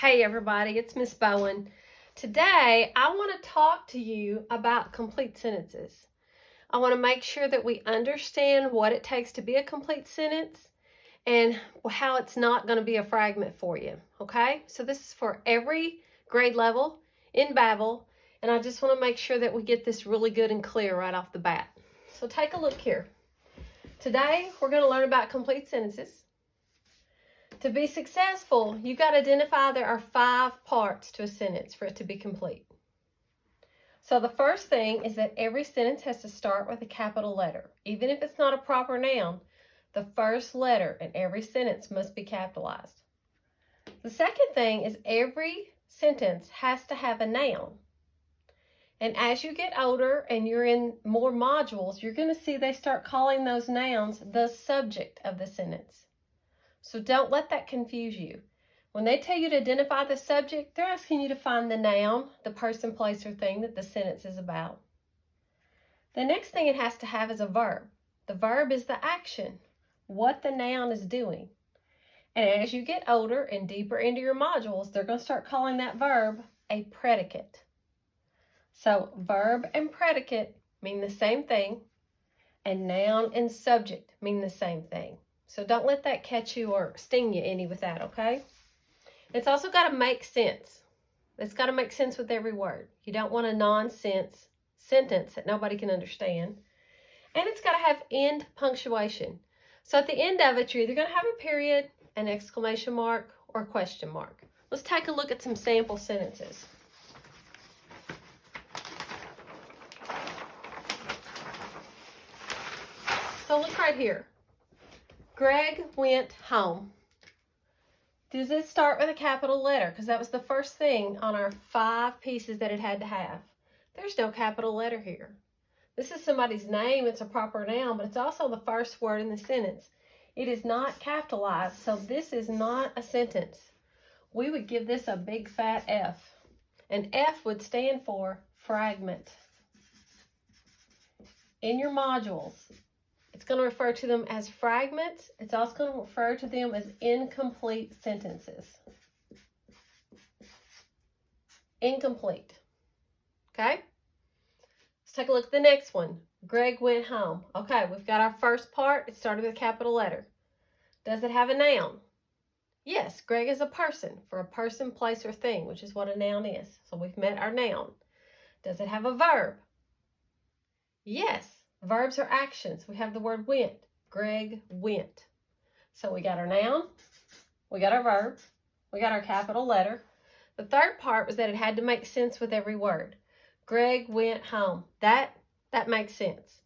Hey everybody, it's Miss Bowen. Today I want to talk to you about complete sentences. I want to make sure that we understand what it takes to be a complete sentence and how it's not going to be a fragment for you. Okay? So this is for every grade level in Babel, and I just want to make sure that we get this really good and clear right off the bat. So take a look here. Today we're going to learn about complete sentences. To be successful, you've got to identify there are 5 parts to a sentence for it to be complete. So the first thing is that every sentence has to start with a capital letter. Even if it's not a proper noun, the first letter in every sentence must be capitalized. The second thing is every sentence has to have a noun. And as you get older and you're in more modules, you're going to see they start calling those nouns the subject of the sentence. So don't let that confuse you. When they tell you to identify the subject, they're asking you to find the noun, the person, place, or thing that the sentence is about. The next thing it has to have is a verb. The verb is the action, what the noun is doing. And as you get older and deeper into your modules, they're going to start calling that verb a predicate. So verb and predicate mean the same thing, and noun and subject mean the same thing. So don't let that catch you or sting you any with that, okay? It's also got to make sense. It's got to make sense with every word. You don't want a nonsense sentence that nobody can understand. And it's got to have end punctuation. So at the end of it, you're either going to have a period, an exclamation mark, or a question mark. Let's take a look at some sample sentences. So look right here. Greg went home. Does it start with a capital letter? Because that was the first thing on our 5 pieces that it had to have. There's no capital letter here. This is somebody's name. It's a proper noun, but it's also the first word in the sentence. It is not capitalized, so this is not a sentence. We would give this a big fat F. And F would stand for fragment. In your modules, it's going to refer to them as fragments. It's also going to refer to them as incomplete sentences. Incomplete. Okay? Let's take a look at the next one. Greg went home. Okay, we've got our first part. It started with a capital letter. Does it have a noun? Yes, Greg is a person, for a person, place, or thing, which is what a noun is. So we've met our noun. Does it have a verb? Yes. Verbs are actions. We have the word went. Greg went. So we got our noun, we got our verb, we got our capital letter. The third part was that it had to make sense with every word. Greg went home. That makes sense.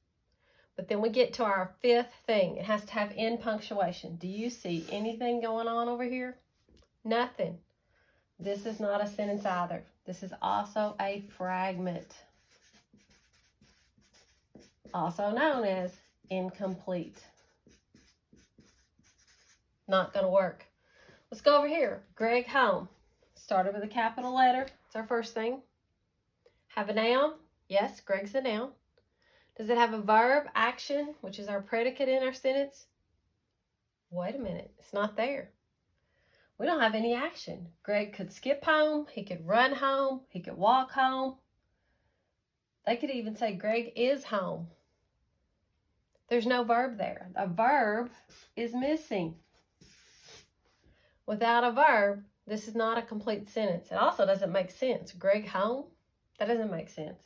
But then we get to our 5th thing. It has to have end punctuation. Do you see anything going on over here? Nothing. This is not a sentence either. This is also a fragment, also known as incomplete. Not going to work. Let's go over here. Greg home. Started with a capital letter. It's our first thing. Have a noun? Yes, Greg's the noun. Does it have a verb, action, which is our predicate in our sentence? Wait a minute. It's not there. We don't have any action. Greg could skip home. He could run home. He could walk home. They could even say Greg is home. There's no verb there. A verb is missing. Without a verb, this is not a complete sentence. It also doesn't make sense. Greg home? That doesn't make sense.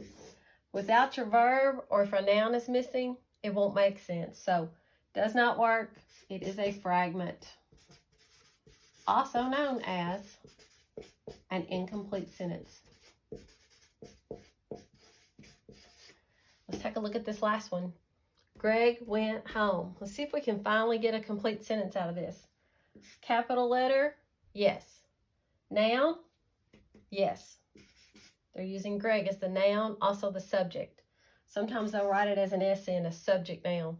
Without your verb, or if a noun is missing, it won't make sense. So, does not work. It is a fragment. Also known as an incomplete sentence. Let's take a look at this last one. Greg went home. Let's see if we can finally get a complete sentence out of this. Capital letter? Yes. Noun? Yes. They're using Greg as the noun, also the subject. Sometimes they'll write it as an SN, a subject noun.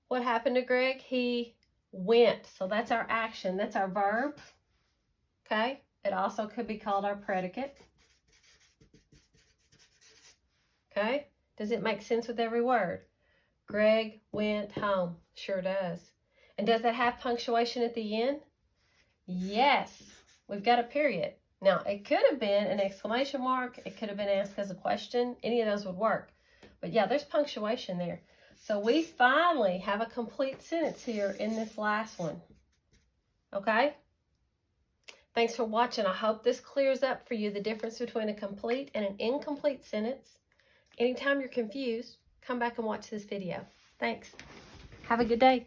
What happened to Greg? He went. So that's our action. That's our verb. Okay? It also could be called our predicate. Okay? Does it make sense with every word? Greg went home. Sure does. And does it have punctuation at the end? Yes. We've got a period. Now, it could have been an exclamation mark. It could have been asked as a question. Any of those would work. But yeah, there's punctuation there. So we finally have a complete sentence here in this last one. Okay? Thanks for watching. I hope this clears up for you the difference between a complete and an incomplete sentence. Anytime you're confused, come back and watch this video. Thanks. Have a good day.